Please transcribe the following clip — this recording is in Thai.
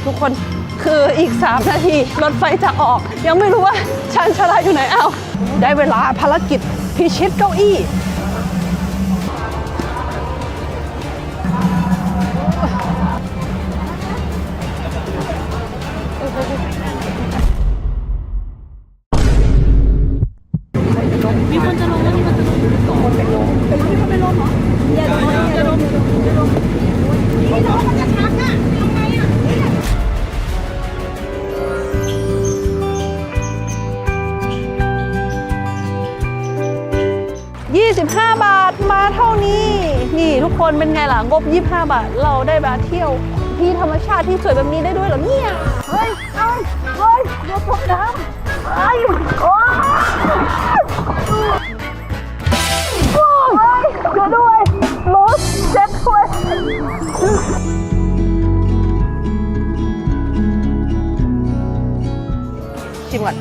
ทุกคนคืออีก3 นาทีรถไฟจะออกยังไม่รู้ว่าชานชาลาอยู่ไหนเอาได้เวลาภารกิจพิชิตเก้าอี้มีคนจะลงแล้วมีคนจะลงไปลงเหรออย่าลงอย่าลงอย่าลงนี่เรามันจะชักอ่ะทำไงอ่ะ25 บาทมาเท่านี้นี่ทุกคนเป็นไงล่ะงบ25 บาทเราได้มาเที่ยวที่ธรรมชาติที่สวยแบบนี้ได้ด้วยเหรอเนี่ยเฮ้ยเฮ้ยเรือตกน้ำไอ้โอ้ยช่วยด้วยรถเจ็บด้วยชิมก่อน